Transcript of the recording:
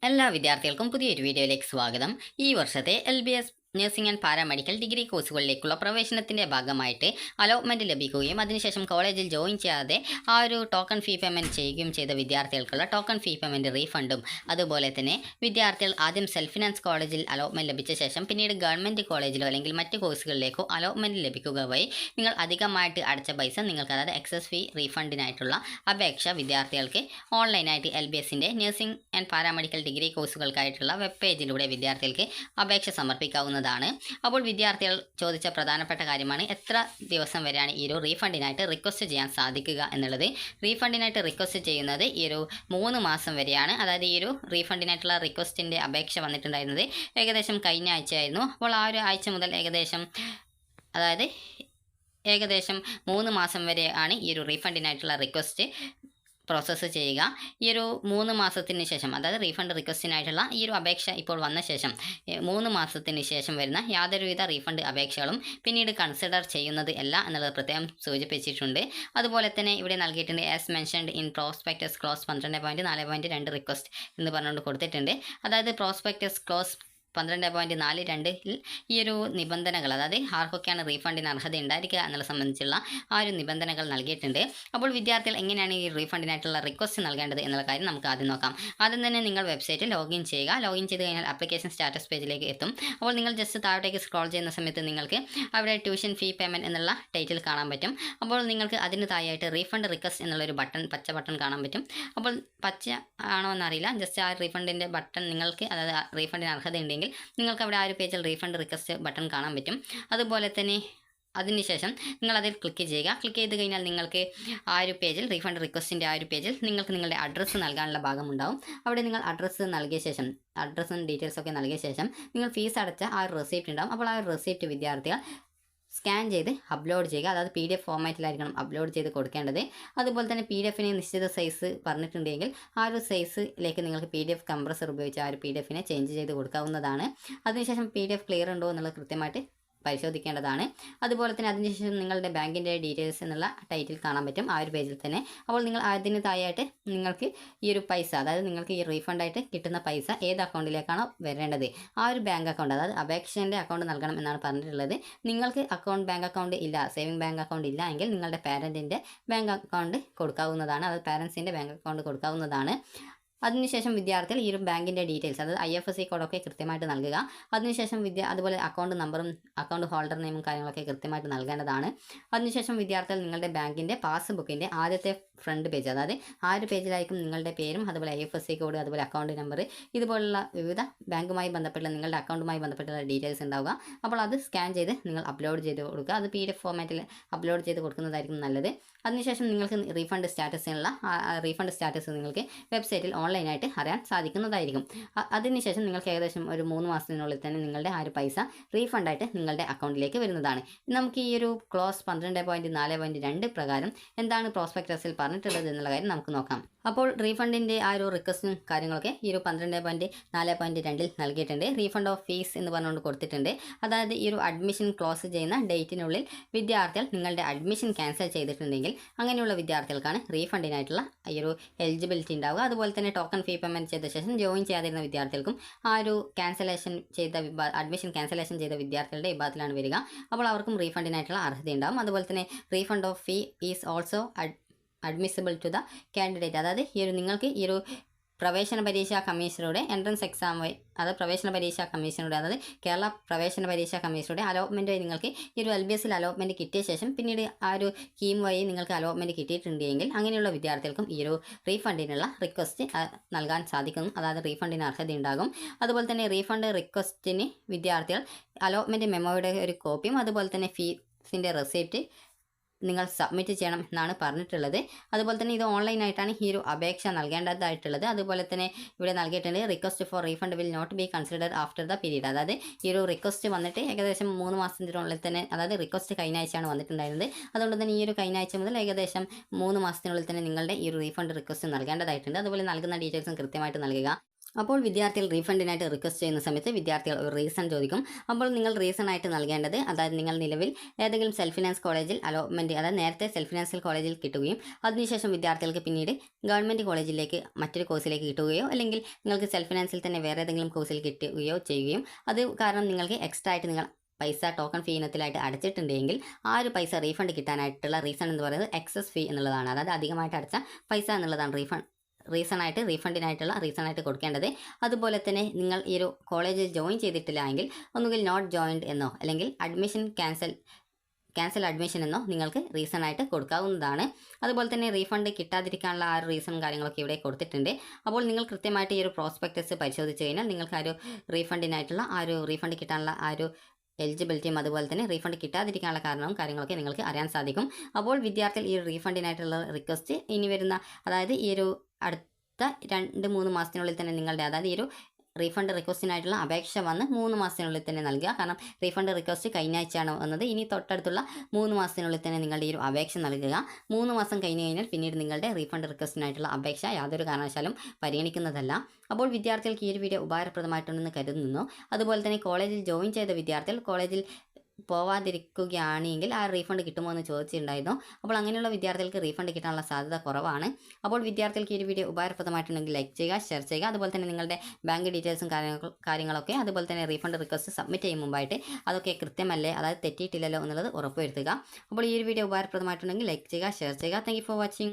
എല്ലാ വിദ്യാർത്ഥികൾക്കും പുതിയൊരു വീഡിയോയിലേക്ക് സ്വാഗതം. ഈ വർഷത്തെ LBS nursing and paramedical degree കോഴ്സുകളിലേക്കുള്ള പ്രവേശനത്തിൻ്റെ ഭാഗമായിട്ട് അലോട്ട്മെൻറ്റ് ലഭിക്കുകയും അതിനുശേഷം കോളേജിൽ ജോയിൻ ചെയ്യാതെ ആ ഒരു ടോക്കൺ ഫീ പേയ്മെൻറ്റ് ചെയ്യുകയും ചെയ്ത വിദ്യാർത്ഥികൾക്കുള്ള ടോക്കൺ ഫീ പേയ്മെൻറ്റ് റീഫണ്ടും, അതുപോലെ തന്നെ വിദ്യാർത്ഥികൾ ആദ്യം സെൽഫ് ഫിനാൻസ് കോളേജിൽ അലോട്ട്മെൻറ്റ് ലഭിച്ച ശേഷം പിന്നീട് ഗവൺമെൻറ് കോളേജിലോ അല്ലെങ്കിൽ മറ്റ് കോഴ്സുകളിലേക്കോ അലോട്ട്മെൻറ്റ് ലഭിക്കുക വഴി നിങ്ങൾ അധികമായിട്ട് അടച്ച പൈസ നിങ്ങൾക്ക്, അതായത് എക്സസ് ഫീ റീഫണ്ടിനായിട്ടുള്ള അപേക്ഷ വിദ്യാർത്ഥികൾക്ക് ഓൺലൈനായിട്ട് LBSൻ്റെ നഴ്സിംഗ് ആൻഡ് പാരാമെഡിക്കൽ ഡിഗ്രി കോഴ്സുകൾക്കായിട്ടുള്ള വെബ് പേജിലൂടെ വിദ്യാർത്ഥികൾക്ക് അപേക്ഷ സമർപ്പിക്കാവുന്നതാണ്. അപ്പോൾ വിദ്യാർത്ഥികൾ ചോദിച്ച പ്രധാനപ്പെട്ട കാര്യമാണ് എത്ര ദിവസം വരെയാണ് ഈ ഒരു റീഫണ്ടിനായിട്ട് റിക്വസ്റ്റ് ചെയ്യാൻ സാധിക്കുക എന്നുള്ളത്. റീഫണ്ടിനായിട്ട് റിക്വസ്റ്റ് ചെയ്യുന്നത് ഈ ഒരു 3 മാസം വരെയാണ്. അതായത് ഈ ഒരു റീഫണ്ടിനായിട്ടുള്ള റിക്വസ്റ്റിൻ്റെ അപേക്ഷ വന്നിട്ടുണ്ടായിരുന്നത് ഏകദേശം കഴിഞ്ഞ ആഴ്ചയായിരുന്നു. അപ്പോൾ ആ ഒരു ആഴ്ച മുതൽ ഏകദേശം 3 മാസം വരെ ആണ് ഈ ഒരു റീഫണ്ടിനായിട്ടുള്ള റിക്വസ്റ്റ് പ്രോസസ്സ് ചെയ്യുക. ഈ ഒരു 3 മാസത്തിന് ശേഷം, അതായത് റീഫണ്ട് റിക്വസ്റ്റിനായിട്ടുള്ള ഈ ഒരു അപേക്ഷ ഇപ്പോൾ വന്ന ശേഷം 3 മാസത്തിന് ശേഷം വരുന്ന യാതൊരുവിധ റീഫണ്ട് അപേക്ഷകളും പിന്നീട് കൺസിഡർ ചെയ്യുന്നത് അല്ല എന്നുള്ളത് പ്രത്യേകം സൂചിപ്പിച്ചിട്ടുണ്ട്. അതുപോലെ തന്നെ ഇവിടെ നൽകിയിട്ടുണ്ട് as mentioned in prospectus close 12.4.2 request എന്ന് പറഞ്ഞുകൊണ്ട് കൊടുത്തിട്ടുണ്ട്. അതായത് പ്രോസ്പെക്ടസ് ക്ലോസ് 12.42 ഈ ഒരു നിബന്ധനകൾ, അതായത് ആർക്കൊക്കെയാണ് റീഫണ്ടിന് അർഹത ഉണ്ടായിരിക്കുക എന്നുള്ളത് സംബന്ധിച്ചുള്ള ആ ഒരു നിബന്ധനകൾ നൽകിയിട്ടുണ്ട്. അപ്പോൾ വിദ്യാർത്ഥികൾ എങ്ങനെയാണ് ഈ റീഫണ്ടിനായിട്ടുള്ള റിക്വസ്റ്റ് നൽകേണ്ടത് എന്നുള്ള കാര്യം നമുക്ക് ആദ്യം നോക്കാം. ആദ്യം തന്നെ നിങ്ങൾ വെബ്സൈറ്റിൽ ലോഗിൻ ചെയ്യുക. ലോഗിൻ ചെയ്ത് കഴിഞ്ഞാൽ ആപ്ലിക്കേഷൻ സ്റ്റാറ്റസ് പേജിലേക്ക് എത്തും. അപ്പോൾ നിങ്ങൾ ജസ്റ്റ് താഴോട്ടേക്ക് സ്ക്രോൾ ചെയ്യുന്ന സമയത്ത് നിങ്ങൾക്ക് അവിടെ ട്യൂഷൻ ഫീ പേയ്മെൻറ്റ് എന്നുള്ള ടൈറ്റിൽ കാണാൻ പറ്റും. അപ്പോൾ നിങ്ങൾക്ക് അതിന് താഴെയായിട്ട് റീഫണ്ട് റിക്വസ്റ്റ് എന്നുള്ളൊരു പച്ച ബട്ടൺ കാണാൻ പറ്റും. അപ്പോൾ പച്ച ആണോ എന്നറിയില്ല, ജസ്റ്റ് ആ റീഫണ്ടിൻ്റെ ബട്ടൺ നിങ്ങൾക്ക്, അതായത് റീഫണ്ടിന് അർഹത ഉണ്ടെങ്കിൽ നിങ്ങൾക്ക് അവിടെ ആ ഒരു പേജിൽ റീഫണ്ട് റിക്വസ്റ്റ് ബട്ടൺ കാണാൻ പറ്റും. അതുപോലെ തന്നെ അതിനുശേഷം നിങ്ങൾ അതിൽ ക്ലിക്ക് ചെയ്യുക. ക്ലിക്ക് ചെയ്ത് കഴിഞ്ഞാൽ നിങ്ങൾക്ക് ആ ഒരു പേജിൽ, റീഫണ്ട് റിക്വസ്റ്റിൻ്റെ ആ ഒരു പേജിൽ നിങ്ങൾക്ക് നിങ്ങളുടെ അഡ്രസ്സ് നൽകാനുള്ള ഭാഗമുണ്ടാവും. അവിടെ നിങ്ങൾ അഡ്രസ്സ് നൽകിയ ശേഷം, അഡ്രസ്സും ഡീറ്റെയിൽസൊക്കെ നൽകിയ ശേഷം നിങ്ങൾ ഫീസ് അടച്ച ആ ഒരു റെസിപ്റ്റ് ഉണ്ടാവും. അപ്പോൾ ആ ഒരു റെസിപ്റ്റ് വിദ്യാർത്ഥികൾ സ്കാൻ ചെയ്ത് അപ്ലോഡ് ചെയ്യുക. അതായത് PDF ഫോർമാറ്റിലായിരിക്കണം അപ്ലോഡ് ചെയ്ത് കൊടുക്കേണ്ടത്. അതുപോലെ തന്നെ PDFന് നിശ്ചിത സൈസ് പറഞ്ഞിട്ടുണ്ടെങ്കിൽ ആ ഒരു സൈസിലേക്ക് നിങ്ങൾക്ക് PDF കംപ്രസർ ഉപയോഗിച്ച് ആ ഒരു PDFനെ ചേഞ്ച് ചെയ്ത് കൊടുക്കാവുന്നതാണ്. അതിനുശേഷം PDF ക്ലിയർ ഉണ്ടോ എന്നുള്ളത് കൃത്യമായിട്ട് പരിശോധിക്കേണ്ടതാണ്. അതുപോലെ തന്നെ അതിനുശേഷം നിങ്ങളുടെ ബാങ്കിൻ്റെ ഡീറ്റെയിൽസ് എന്നുള്ള ടൈറ്റിൽ കാണാൻ പറ്റും ആ ഒരു പേജിൽ തന്നെ. അപ്പോൾ നിങ്ങൾ അതിന് താഴെയായിട്ട് നിങ്ങൾക്ക് ഈ ഒരു പൈസ, അതായത് നിങ്ങൾക്ക് ഈ റീഫണ്ടായിട്ട് കിട്ടുന്ന പൈസ ഏത് അക്കൗണ്ടിലേക്കാണോ വരേണ്ടത് ആ ഒരു ബാങ്ക് അക്കൗണ്ട്, അതായത് അപേക്ഷൻ്റെ അക്കൗണ്ട് നൽകണം എന്നാണ് പറഞ്ഞിട്ടുള്ളത്. നിങ്ങൾക്ക് ബാങ്ക് അക്കൗണ്ട് ഇല്ല, സേവിംഗ് ബാങ്ക് അക്കൗണ്ട് ഇല്ല എങ്കിൽ നിങ്ങളുടെ പാരൻറ്റിൻ്റെ ബാങ്ക് അക്കൗണ്ട് കൊടുക്കാവുന്നതാണ്, അതായത് പാരൻസിൻ്റെ ബാങ്ക് അക്കൗണ്ട് കൊടുക്കാവുന്നതാണ്. അതിനുശേഷം വിദ്യാർത്ഥികൾ ഈ ഒരു ബാങ്കിൻ്റെ ഡീറ്റെയിൽസ്, അതായത് IFSC കോഡൊക്കെ കൃത്യമായിട്ട് നൽകുക. അതിനുശേഷം അതുപോലെ അക്കൗണ്ട് നമ്പറും അക്കൗണ്ട് ഹോൾഡർ നെയിമും കാര്യങ്ങളൊക്കെ കൃത്യമായിട്ട് നൽകേണ്ടതാണ്. അതിനുശേഷം വിദ്യാർത്ഥികൾ നിങ്ങളുടെ ബാങ്കിൻ്റെ പാസ്ബുക്കിൻ്റെ ആദ്യത്തെ ഫ്രണ്ട് പേജ്, അതായത് ആ ഒരു പേജിലായിരിക്കും നിങ്ങളുടെ പേരും അതുപോലെ IFSC കോഡ്, അതുപോലെ അക്കൗണ്ട് നമ്പർ, ഇതുപോലുള്ള വിവിധ ബാങ്കുമായി ബന്ധപ്പെട്ടുള്ള നിങ്ങളുടെ അക്കൗണ്ടുമായി ബന്ധപ്പെട്ടുള്ള ഡീറ്റെയിൽസ് ഉണ്ടാവുക. അപ്പോൾ അത് സ്കാൻ ചെയ്ത് നിങ്ങൾ അപ്ലോഡ് ചെയ്ത് കൊടുക്കുക. അത് PDF ഫോർമാറ്റിൽ അപ്ലോഡ് ചെയ്ത് കൊടുക്കുന്നതായിരിക്കും നല്ലത്. അതിനുശേഷം നിങ്ങൾക്ക് റീഫണ്ട് സ്റ്റാറ്റസ് നിങ്ങൾക്ക് വെബ്സൈറ്റിൽ ഓൺലൈനായിട്ട് അറിയാൻ സാധിക്കുന്നതായിരിക്കും. അതിനുശേഷം നിങ്ങൾക്ക് ഏകദേശം ഒരു 3 മാസത്തിനുള്ളിൽ തന്നെ നിങ്ങളുടെ ആ ഒരു പൈസ റീഫണ്ടായിട്ട് നിങ്ങളുടെ അക്കൗണ്ടിലേക്ക് വരുന്നതാണ്. നമുക്ക് ഈ ഒരു ക്ലോസ് 12.4.2 പ്രകാരം എന്താണ് പ്രോസ്പെക്ടസിൽ പറഞ്ഞിട്ടുള്ളത് എന്നുള്ള കാര്യം നമുക്ക് നോക്കാം. അപ്പോൾ റീഫണ്ടിൻ്റെ ആ ഒരു റിക്വസ്റ്റും കാര്യങ്ങളൊക്കെ ഈ ഒരു 12.4.2 നൽകിയിട്ടുണ്ട്. റീഫണ്ട് ഓഫ് ഫീസ് എന്ന് പറഞ്ഞുകൊണ്ട് കൊടുത്തിട്ടുണ്ട്. അതായത് ഈ ഒരു അഡ്മിഷൻ ക്ലോസ് ചെയ്യുന്ന ഡേറ്റിനുള്ളിൽ വിദ്യാർത്ഥികൾ നിങ്ങളുടെ അഡ്മിഷൻ ക്യാൻസൽ ചെയ്തിട്ടുണ്ടെങ്കിൽ അങ്ങനെയുള്ള വിദ്യാർത്ഥികൾക്കാണ് റീഫണ്ടിനായിട്ടുള്ള ഈ ഒരു എലിജിബിലിറ്റി ഉണ്ടാവുക. അതുപോലെ തന്നെ ടോക്കൺ ഫീ പേയ്മെൻറ്റ് ചെയ്ത ശേഷം ജോയിൻ ചെയ്യാതിരുന്ന വിദ്യാർത്ഥികൾക്കും ആ ഒരു അഡ്മിഷൻ ക്യാൻസലേഷൻ ചെയ്ത വിദ്യാർത്ഥികളുടെ വിഭാഗത്തിലാണ് വരിക. അപ്പോൾ അവർക്കും റീഫണ്ടിനായിട്ടുള്ള അർഹത ഉണ്ടാവും. അതുപോലെ തന്നെ refund of fee is also admissible to the candidate, അതായത് നിങ്ങൾക്ക് ഈ ഒരു പ്രവേശന പരീക്ഷാ കമ്മീഷനുടെ എൻട്രൻസ് എക്സാം വഴി, അതായത് പ്രവേശന പരീക്ഷാ കമ്മീഷനുടെ, അതായത് കേരള പ്രവേശന പരീക്ഷാ കമ്മീഷനുടെ അലോട്ട്മെൻറ്റ് വഴി നിങ്ങൾക്ക് ഈ ഒരു LBSൽ അലോട്ട്മെൻറ്റ് കിട്ടിയ ശേഷം പിന്നീട് ആ ഒരു സ്കീം വഴി നിങ്ങൾക്ക് അലോട്ട്മെൻറ്റ് കിട്ടിയിട്ടുണ്ടെങ്കിൽ അങ്ങനെയുള്ള വിദ്യാർത്ഥികൾക്കും ഈ ഒരു റീഫണ്ടിനുള്ള റിക്വസ്റ്റ് നൽകാൻ സാധിക്കും, അതായത് റീഫണ്ടിന് അർഹത ഉണ്ടാകും. അതുപോലെ തന്നെ റീഫണ്ട് റിക്വസ്റ്റിന് വിദ്യാർത്ഥികൾ അലോട്ട്മെൻറ്റ് മെമ്മോയുടെ ഒരു കോപ്പിയും അതുപോലെ തന്നെ ഫീസിൻ്റെ റെസിപ്റ്റ് നിങ്ങൾ സബ്മിറ്റ് ചെയ്യണം എന്നാണ് പറഞ്ഞിട്ടുള്ളത്. അതുപോലെ തന്നെ ഇത് ഓൺലൈനായിട്ടാണ് ഈ ഒരു അപേക്ഷ നൽകേണ്ടതായിട്ടുള്ളത്. അതുപോലെ തന്നെ ഇവിടെ നൽകിയിട്ടുണ്ട് request for refund will not be considered after the period, അതായത് ഈ ഒരു റിക്വസ്റ്റ് വന്നിട്ട് ഏകദേശം 3 മാസത്തിനുള്ളിൽ തന്നെ, അതായത് റിക്വസ്റ്റ് കഴിഞ്ഞ ആഴ്ചയാണ് വന്നിട്ടുണ്ടായിരുന്നത്. അതുകൊണ്ട് തന്നെ ഈ ഒരു കഴിഞ്ഞ ആഴ്ച മുതൽ ഏകദേശം 3 മാസത്തിനുള്ളിൽ തന്നെ നിങ്ങളുടെ ഈ ഒരു റീഫണ്ട് റിക്വസ്റ്റ് നൽകേണ്ടതായിട്ടുണ്ട്. അതുപോലെ നൽകുന്ന ഡീറ്റെയിൽസും കൃത്യമായിട്ട് നൽകുക. അപ്പോൾ വിദ്യാർത്ഥികൾ റീഫണ്ടിനായിട്ട് റിക്വസ്റ്റ് ചെയ്യുന്ന സമയത്ത് വിദ്യാർത്ഥികൾ ഒരു റീസൺ ചോദിക്കും. അപ്പോൾ നിങ്ങൾ റീസൺ ആയിട്ട് നൽകേണ്ടത്, അതായത് നിങ്ങൾ നിലവിൽ ഏതെങ്കിലും സെൽഫ് ഫിനാൻസ് കോളേജിൽ അലോട്ട്മെൻറ്റ്, അതായത് നേരത്തെ സെൽഫ് ഫിനാൻഷ്യൽ കോളേജിൽ കിട്ടുകയും അതിനുശേഷം വിദ്യാർത്ഥികൾക്ക് പിന്നീട് ഗവൺമെൻറ് കോളേജിലേക്ക് മറ്റൊരു കോഴ്സിലേക്ക് കിട്ടുകയോ അല്ലെങ്കിൽ നിങ്ങൾക്ക് സെൽഫ് ഫിനാൻസിൽ തന്നെ വേറെ ഏതെങ്കിലും കോഴ്സിൽ കിട്ടുകയോ ചെയ്യുകയും അത് കാരണം നിങ്ങൾക്ക് എക്സ്ട്രാ ആയിട്ട് നിങ്ങൾ പൈസ ടോക്കൺ ഫീ ഇനത്തിലായിട്ട് അടച്ചിട്ടുണ്ടെങ്കിൽ ആ ഒരു പൈസ റീഫണ്ട് കിട്ടാനായിട്ടുള്ള റീസൺ എന്ന് പറയുന്നത് എക്സസ് ഫീ എന്നുള്ളതാണ്. അതായത് അധികമായിട്ട് അടച്ച പൈസ എന്നുള്ളതാണ് റീഫണ്ടിനായിട്ടുള്ള റീസണായിട്ട് കൊടുക്കേണ്ടത്. അതുപോലെ തന്നെ നിങ്ങൾ ഈ ഒരു കോളേജിൽ ജോയിൻ ചെയ്തിട്ടില്ല എങ്കിൽ ഒന്നുകിൽ നോട്ട് ജോയിൻഡ് എന്നോ അല്ലെങ്കിൽ അഡ്മിഷൻ ക്യാൻസൽ അഡ്മിഷൻ എന്നോ നിങ്ങൾക്ക് റീസണായിട്ട് കൊടുക്കാവുന്നതാണ്. അതുപോലെ തന്നെ റീഫണ്ട് കിട്ടാതിരിക്കാനുള്ള ആ ഒരു റീസൺ കാര്യങ്ങളൊക്കെ ഇവിടെ കൊടുത്തിട്ടുണ്ട്. അപ്പോൾ നിങ്ങൾ കൃത്യമായിട്ട് ഈ ഒരു പ്രോസ്പെക്ടസ് പരിശോധിച്ച് കഴിഞ്ഞാൽ നിങ്ങൾക്ക് ആ ഒരു റീഫണ്ട് കിട്ടാനുള്ള ആ ഒരു എലിജിബിലിറ്റിയും അതുപോലെ തന്നെ റീഫണ്ട് കിട്ടാതിരിക്കാനുള്ള കാരണവും കാര്യങ്ങളൊക്കെ നിങ്ങൾക്ക് അറിയാൻ സാധിക്കും. അപ്പോൾ വിദ്യാർത്ഥികൾ ഈ ഒരു റീഫണ്ടിനായിട്ടുള്ള റിക്വസ്റ്റ് ഇനി വരുന്ന, അതായത് ഈ ഒരു അടുത്ത 2-3 മാസത്തിനുള്ളിൽ തന്നെ നിങ്ങളുടെ, അതായത് ഈ ഒരു റീഫണ്ട് റിക്വസ്റ്റിനായിട്ടുള്ള അപേക്ഷ വന്ന് 3 മാസത്തിനുള്ളിൽ തന്നെ നൽകുക. കാരണം റീഫണ്ട് റിക്വസ്റ്റ് കഴിഞ്ഞ ആഴ്ചയാണ് വന്നത്. ഇനി തൊട്ടടുത്തുള്ള 3 മാസത്തിനുള്ളിൽ തന്നെ നിങ്ങളുടെ ഈ ഒരു അപേക്ഷ നൽകുക. 3 മാസം കഴിഞ്ഞ് കഴിഞ്ഞാൽ പിന്നീട് നിങ്ങളുടെ റീഫണ്ട് റിക്വസ്റ്റിനായിട്ടുള്ള അപേക്ഷ യാതൊരു കാരണവശാലും പരിഗണിക്കുന്നതല്ല. അപ്പോൾ വിദ്യാർത്ഥികൾക്ക് ഈ ഒരു വീഡിയോ ഉപകാരപ്രദമായിട്ടുണ്ടെന്ന് കരുതുന്നു. അതുപോലെ തന്നെ കോളേജിൽ ജോയിൻ ചെയ്ത വിദ്യാർത്ഥികൾ കോളേജിൽ പോവാതിരിക്കുകയാണെങ്കിൽ ആ റീഫണ്ട് കിട്ടുമോ എന്ന് ചോദിച്ചിട്ടുണ്ടായിരുന്നു. അപ്പോൾ അങ്ങനെയുള്ള വിദ്യാർത്ഥികൾക്ക് റീഫണ്ട് കിട്ടാനുള്ള സാധ്യത കുറവാണ്. അപ്പോൾ വിദ്യാർത്ഥികൾക്ക് ഈ വീഡിയോ ഉപകാരപ്രദമായിട്ടുണ്ടെങ്കിൽ ലൈക്ക് ചെയ്യുക, ഷെയർ ചെയ്യുക. അതുപോലെ തന്നെ നിങ്ങളുടെ ബാങ്ക് ഡീറ്റെയിൽസും കാര്യങ്ങളൊക്കെ, അതുപോലെ തന്നെ റീഫണ്ട് റിക്വസ്റ്റ് സബ്മിറ്റ് ചെയ്യും മുമ്പായിട്ട് അതൊക്കെ കൃത്യമല്ലേ, അതായത് തെറ്റിയിട്ടില്ലല്ലോ എന്നുള്ളത് ഉറപ്പുവരുത്തുക. അപ്പോൾ ഈ ഒരു വീഡിയോ ഉപകാരപ്രദമായിട്ടുണ്ടെങ്കിൽ ലൈക്ക് ചെയ്യുക, ഷെയർ ചെയ്യുക. Thank you for watching.